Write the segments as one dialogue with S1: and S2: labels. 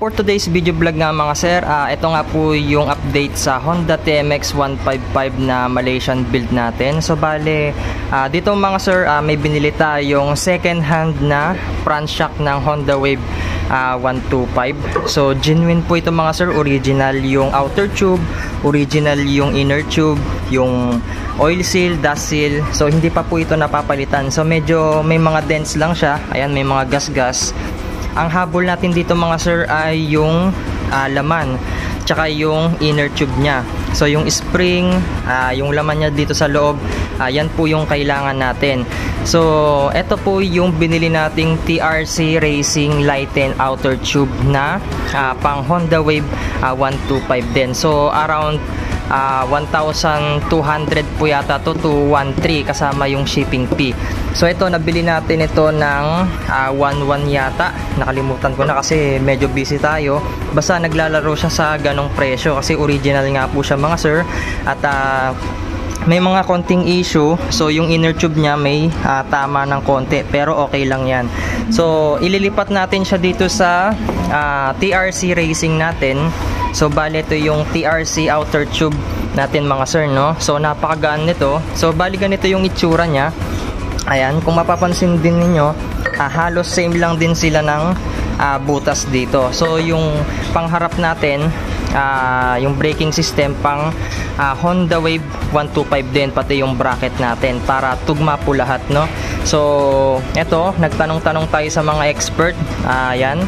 S1: For today's video vlog nga mga sir, ito nga po yung update sa Honda TMX 155 na Malaysian build natin. So bale, dito mga sir, may binili tayong second hand na front shock ng Honda Wave 125. So genuine po ito mga sir, original yung outer tube, original yung inner tube, yung oil seal, dust seal. So hindi pa po ito napapalitan. So medyo may mga dents lang siya. Ayan, may mga gas-gas. Ang habol natin dito mga sir ay yung laman tsaka yung inner tube nya. So yung spring, yung laman nya dito sa loob, yan po yung kailangan natin. So ito po yung binili nating TRC Racing Lighten outer tube na pang Honda Wave 125 din. So around 1,200 po yata to 1,300 kasama yung shipping fee. So ito, nabili natin ito ng 1,100 yata. Nakalimutan ko na kasi medyo busy tayo. Basta naglalaro siya sa ganong presyo kasi original nga po siya mga sir. At may mga konting issue. So yung inner tube niya may tama ng konti, pero okay lang yan. So ililipat natin siya dito sa TRC Racing natin. So bali ito yung TRC outer tube natin mga sir, no? So napakagaan nito. So bali ganito yung itsura niya. Ayan, kung mapapansin din ninyo, halos same lang din sila ng butas dito. So yung pangharap natin, yung braking system pang Honda Wave 125 din, pati yung bracket natin para tugma po lahat, no? So eto, nagtanong-tanong tayo sa mga expert. Ayan,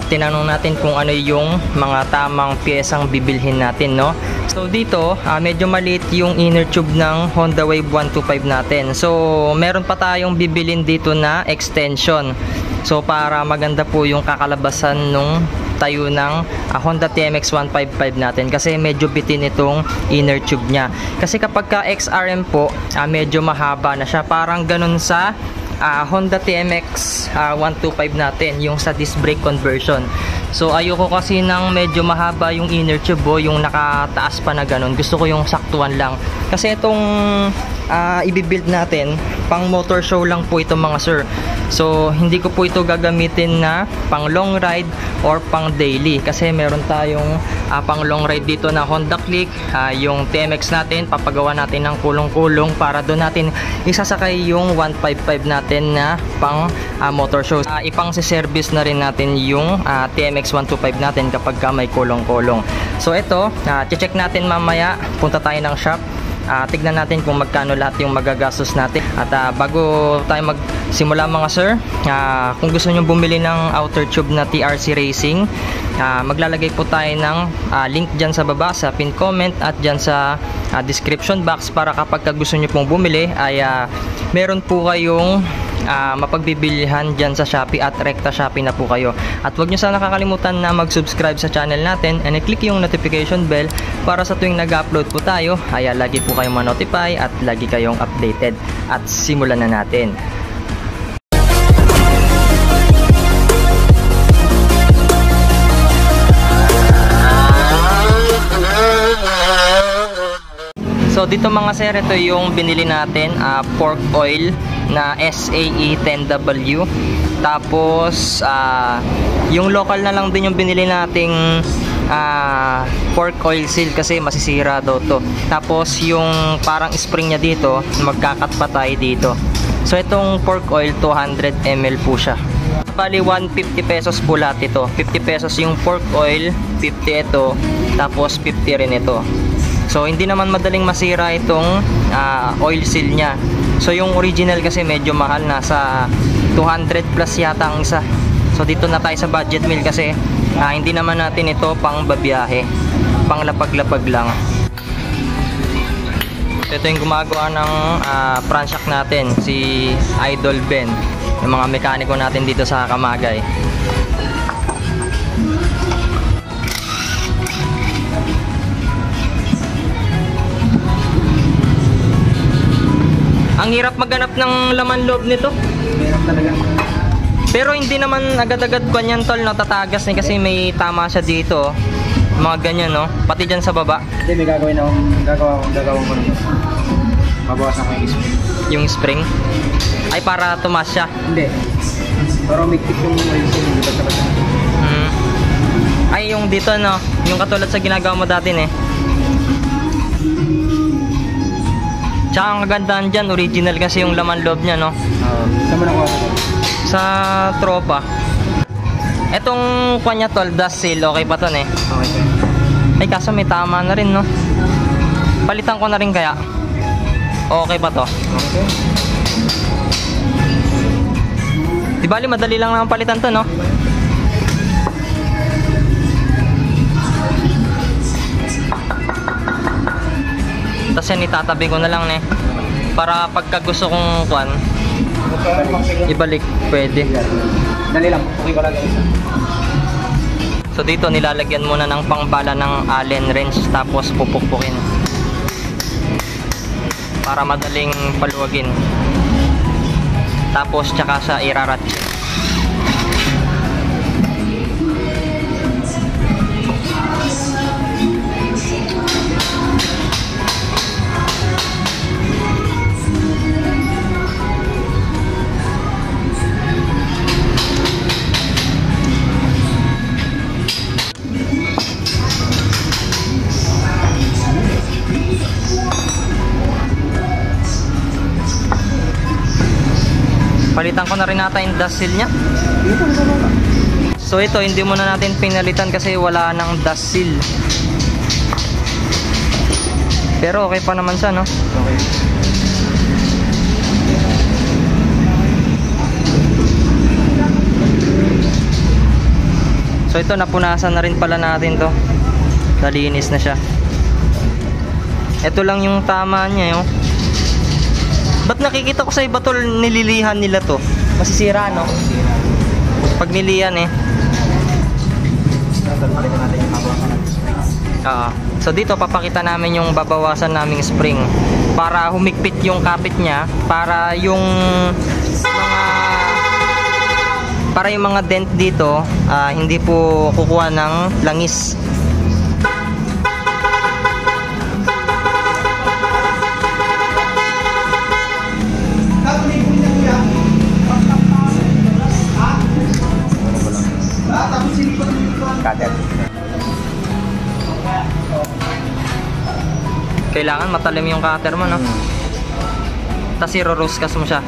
S1: tinanong natin kung ano yung mga tamang piyesang bibilhin natin, no? So dito, medyo maliit yung inner tube ng Honda Wave 125 natin. So meron pa tayong bibilin dito na extension. So para maganda po yung kakalabasan nung tayo ng Honda TMX 155 natin, kasi medyo bitin itong inner tube nya. Kasi kapag ka XRM po, medyo mahaba na siya, parang ganun sa Honda TMX 125 natin, yung sa disc brake conversion. So ayoko kasi ng medyo mahaba yung inner tube, yung nakataas pa na ganun. Gusto ko yung saktuan lang. Kasi itong i-build natin, pang motor show lang po ito mga sir. So hindi ko po ito gagamitin na pang long ride or pang daily, kasi meron tayong pang long ride dito na Honda Click, yung TMX natin, papagawa natin ng kulong-kulong para doon natin isasakay yung 155 natin na pang motor show. Ipang si-service na rin natin yung TMX 125 natin kapag ka may kulong-kulong. So ito, check natin mamaya, punta tayo ng shop. Tignan natin kung magkano lahat yung magagastos natin. At bago tayo magsimula mga sir, kung gusto nyo bumili ng outer tube na TRC Racing, maglalagay po tayo ng link dyan sa baba sa pin comment at dyan sa description box, para kapag gusto nyo pong bumili ay meron po kayong mapagbibilihan dyan sa Shopee, at rekta Shopee na po kayo. At huwag nyo sana nakakalimutan na mag-subscribe sa channel natin and i-click yung notification bell para sa tuwing nag-upload po tayo ay lagi po kayong ma-notify at lagi kayong updated. At simulan na natin. So dito mga sir, ito yung binili natin, pork oil na SAE 10W. Tapos yung local na lang din yung binili nating pork oil seal kasi masisira daw to. Tapos yung parang spring niya dito, magkakat pa tayo dito. So itong pork oil 200 ml po siya. Bali 150 pesos po lahat ito. 50 pesos yung pork oil, 50 ito, tapos 50 rin ito. So hindi naman madaling masira itong oil seal nya. So yung original kasi medyo mahal, nasa 200 plus yata ang isa. So dito na tayo sa budget meal kasi hindi naman natin ito pang babiyahe, pang lapag-lapag lang. Ito yung gumagawa ng front shock natin, si Idol Ben, yung mga mekaniko natin dito sa Kamagay. Ang hirap maghanap ng laman loob nito.
S2: Meron talaga.
S1: Pero hindi naman agad-agad pa niyan tol, no? Tatagas niya kasi may tama siya dito. Mga ganyan, no? Pati dyan sa baba.
S2: Hindi, may gagawin akong gagawin ko naman. Mabawasan ko yung spring.
S1: Yung spring? Ay, para tumas siya?
S2: Hindi. Para umiktik yung oil seal, hindi ba talaga?
S1: dito, no? Yung katulad sa ginagawa mo dati, eh. Tsaka ang kagandahan dyan, original kasi yung laman loob niya, no?
S2: Saan mo nakuha ito?
S1: Sa tropa. Etong kanya tol, dust seal, okay pa to, eh.
S2: Okay, sir.
S1: Ay, kaso may tama na rin, no? Palitan ko na rin kaya. Okay pa to.
S2: Okay.
S1: Di bali, madali lang naman palitan to, no? Tapos yan, itatabi ko na lang, eh. Para pagka gusto kong kuan, ibalik, pwede.
S2: Dali lang, okay ko lang guys.
S1: So dito, nilalagyan muna ng pangbala ng Allen wrench, tapos pupukpukin. Para madaling paluwagin. Tapos tsaka sa iraratchet. Palitan ko na rin nata yung dust seal nya. So ito, hindi muna natin pinalitan kasi wala nang dust seal. Pero okay pa naman siya, no?
S2: Okay.
S1: So ito, napunasan na rin pala natin to. Nalinis na siya. Ito lang yung tama niya, yo. Ba't nakikita ko sa iba tol, nililihan nila to? Masisira, no? Pag nilihan, eh. So dito, papakita namin yung babawasan naming spring para humigpit yung kapit niya, para yung mga dent dito hindi po kukuha ng langis.
S2: Cutter.
S1: Kailangan matalim yung cutter mo, no? Tapos i-roascast mo siya.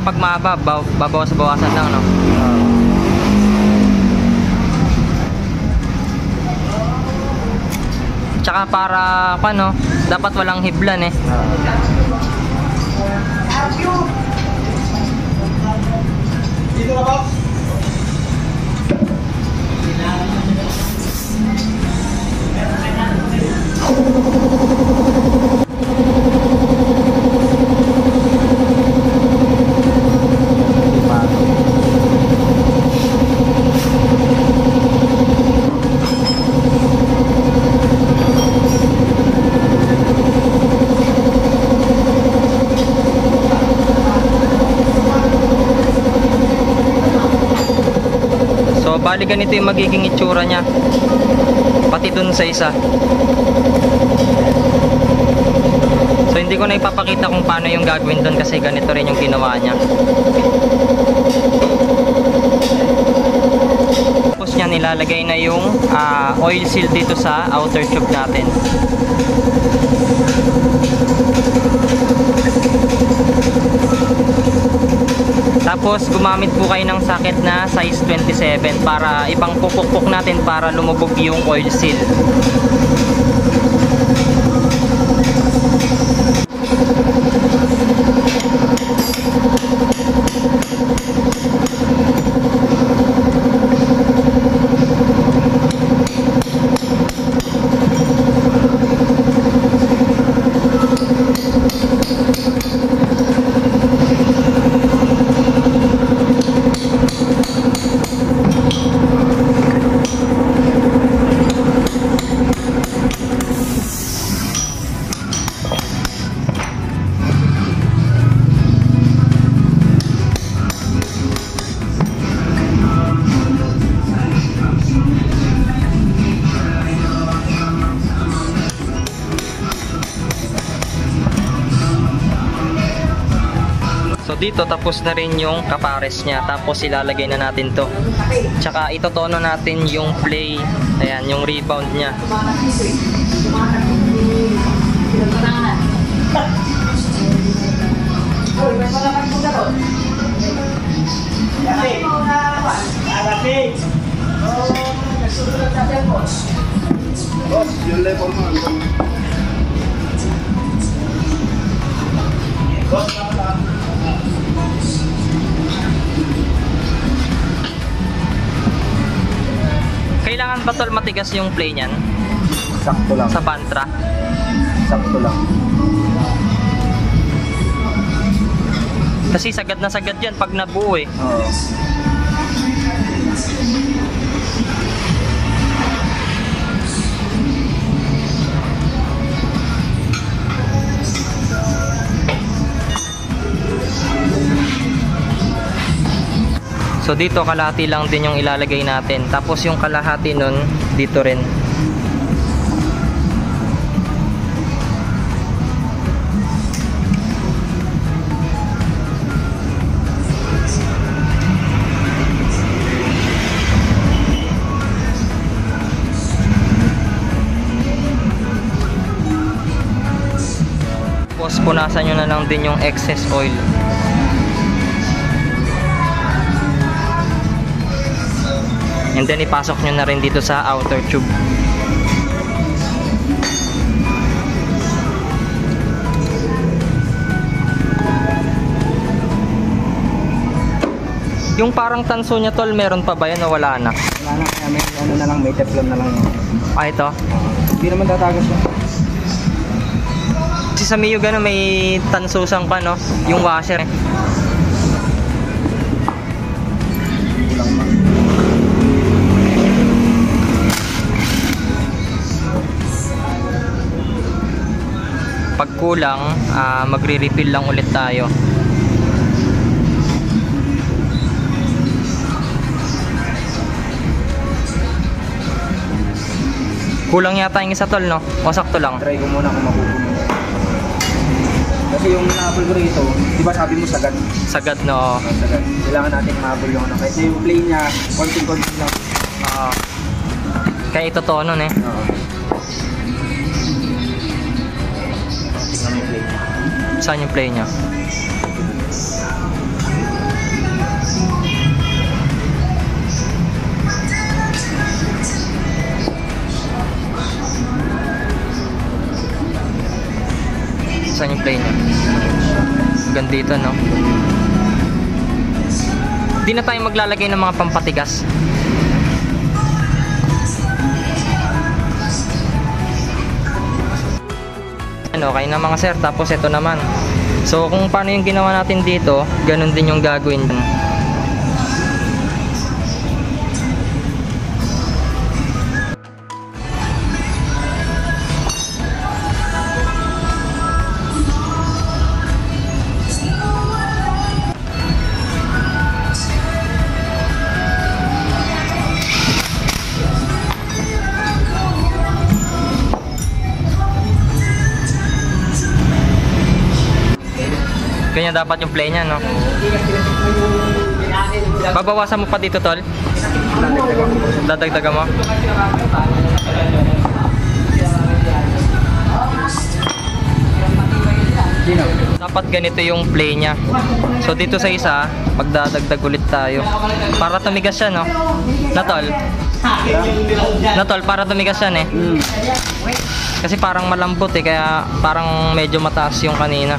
S1: Pag mahaba, babawas-bawasan lang, no? Tsaka para, paano, dapat walang hiblan, eh.
S2: Dito na ba?
S1: Bali ganito yung magiging itsura niya, pati dun sa isa. So hindi ko na ipapakita kung paano yung gagawin dun kasi ganito rin yung ginawa niya. Tapos niya nilalagay na yung oil seal dito sa outer tube natin. Tapos gumamit po kayo ng socket na size 27 para ibang pupukpok natin para lumubog yung oil seal. dito tapos na rin yung kapares niya. Tapos ilalagay na natin to. Tsaka itotono natin yung play. Ayan, yung rebound niya.
S2: Yung level mo.
S1: Kailangan ba tol matigas yung play niyan?
S2: Sakto lang.
S1: Sa Pantra?
S2: Sakto lang.
S1: Kasi sagad na sagad yan pag nabuo eh.
S2: Oo.
S1: So dito kalahati lang din yung ilalagay natin. Tapos yung kalahati nun dito rin. Tapos punasan nyo na lang din yung excess oil. And then ipasok nyo na rin dito sa outer tube. Yung parang tanso niya tol, meron pa ba yan o wala na?
S2: Wala na, kaya may ano na lang, may teflon na lang yun.
S1: Ah, ito?
S2: Hindi naman tatagas yun.
S1: Kasi sa Mio gano'n may tansusang pa no? Yung washer eh.
S2: Kulang pa.
S1: Pag kulang, magre-refill lang ulit tayo. Kulang yata yung isa tol no? O sakto lang?
S2: Try ko muna kung mapupuno. Kasi yung na-apple ko rito, di ba sabi mo sagad?
S1: Sagad no?
S2: Sagad. Kailangan natin ma-apple yung ano. Kasi yung play niya, konting-konting lang.
S1: Kaya ito tono eh.
S2: Oo. Tingnan mo yung play niya.
S1: Saan yung play niya? Saan yung play niya? Gandito no? Di na tayo maglalagay ng mga pampatigas. Okay na mga sir, tapos ito naman. So kung paano yung ginawa natin dito, ganun din yung gagawin. Ganyan dapat yung play niya, no? Babawasan mo pa dito, tol? Dadagdagan mo? Dapat ganito yung play niya. So dito sa isa, pagdadagdag ulit tayo. Para tumigas siya, no? Natol? Natol, para tumigas yan eh. Kasi parang malambot eh, kaya parang medyo mataas yung kanina.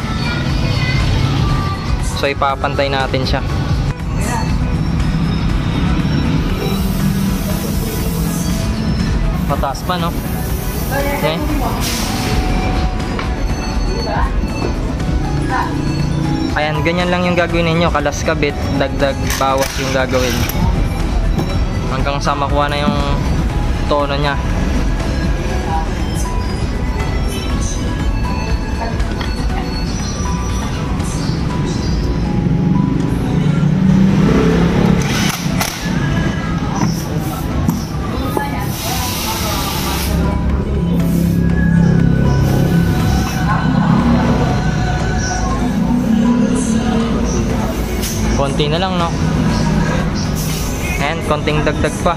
S1: So ipapantay natin siya. Mataas pa no? Okay. Ayan, ganyan lang yung gagawin ninyo. Kalas kabit, dagdag, bawas yung gagawin. Hanggang sa makuha na yung tono niya. konti na lang, no? And konting dagdag pa.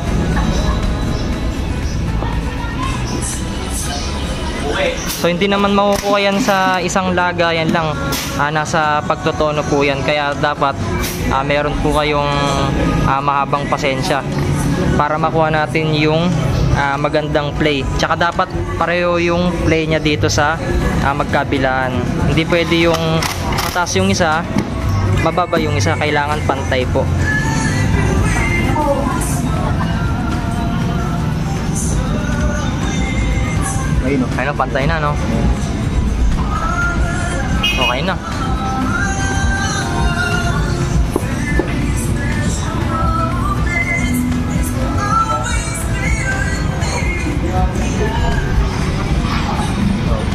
S1: So hindi naman makukuha yan sa isang laga, yan lang. Nasa pagtotono po yan. Kaya dapat meron po kayong mahabang pasensya para makuha natin yung magandang play. Tsaka dapat pareho yung play niya dito sa magkabilaan. Hindi pwede yung mataas yung isa, mababa yung isa. Kailangan pantay po.
S2: Ayun, no?
S1: Ayun, pantay na, no? Okay na.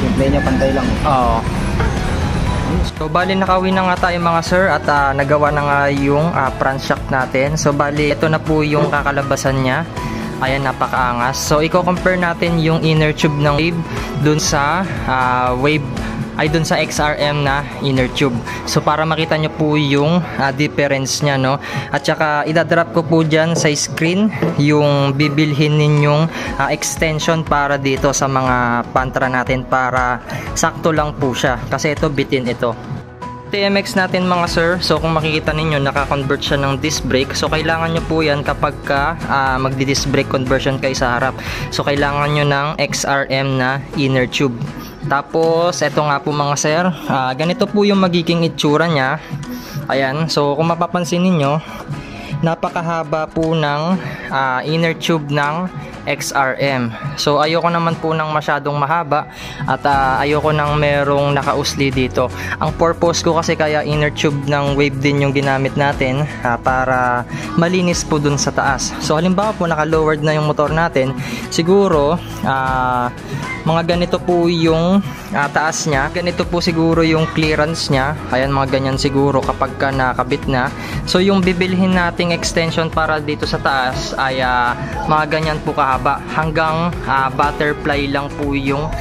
S2: Yung play niya pantay lang.
S1: Oo. So bali nakawin na nga tayo mga sir at nagawa na nga yung front shock natin. So bali ito na po yung kakalabasan niya. Ayan, napakaangas. So i-compare natin yung inner tube ng wave dun sa dun sa XRM na inner tube. So para makita nyo po yung difference nya, no? At saka idadrop ko po dyan sa screen yung bibilhin ninyong extension para dito sa mga pantra natin para sakto lang po siya. Kasi ito bitin ito. TMX natin mga sir, so kung makikita ninyo naka-convert siya ng disc brake. So kailangan nyo po yan kapag magdi-disc brake conversion kayo sa harap. So kailangan nyo ng XRM na inner tube. Tapos eto nga po mga sir, ganito po yung magiging itsura nya. Ayan, so kung mapapansin ninyo, napakahaba po ng inner tube ng XRM. So ayoko naman po ng masyadong mahaba at ayoko nang merong nakausli dito. Ang purpose ko kasi kaya inner tube ng wave din yung ginamit natin para malinis po dun sa taas. So halimbawa po naka-lowered na yung motor natin, siguro mga ganito po yung taas nya, ganito po siguro yung clearance nya. Ayan, mga ganyan siguro kapag ka nakabit na. So yung bibilhin nating extension para dito sa taas ay mga ganyan po kahaba, hanggang butterfly lang po yung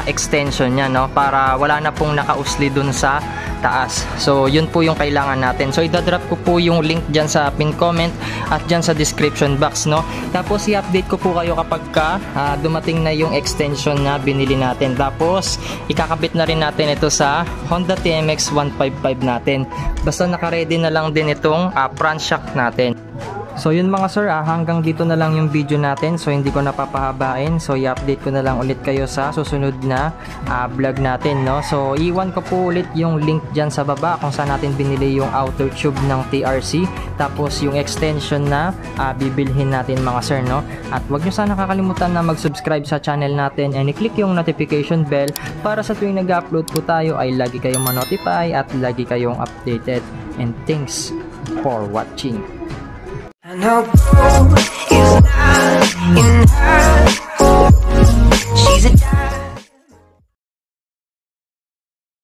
S1: extension nya, no? Para wala na pong nakausli dun sa taas. So yun po yung kailangan natin. So idadrop ko po yung link dyan sa pin comment at dyan sa description box, no? Tapos i-update ko po kayo kapag ka dumating na yung extension na binili natin. Tapos ikakabit na rin natin ito sa Honda TMX 155 natin. Basta naka-ready na lang din itong front shock natin. So yun mga sir, hanggang dito na lang yung video natin. So hindi ko napapahabain. So i-update ko na lang ulit kayo sa susunod na vlog natin, no? So iwan ko po ulit yung link dyan sa baba kung saan natin binili yung outer tube ng TRC. Tapos yung extension na bibilhin natin mga sir, no? At wag nyo sana kakalimutan na mag-subscribe sa channel natin and i-click yung notification bell para sa tuwing nag-upload po tayo ay lagi kayong ma-notify at lagi kayong updated. And thanks for watching.
S3: I know is not enough.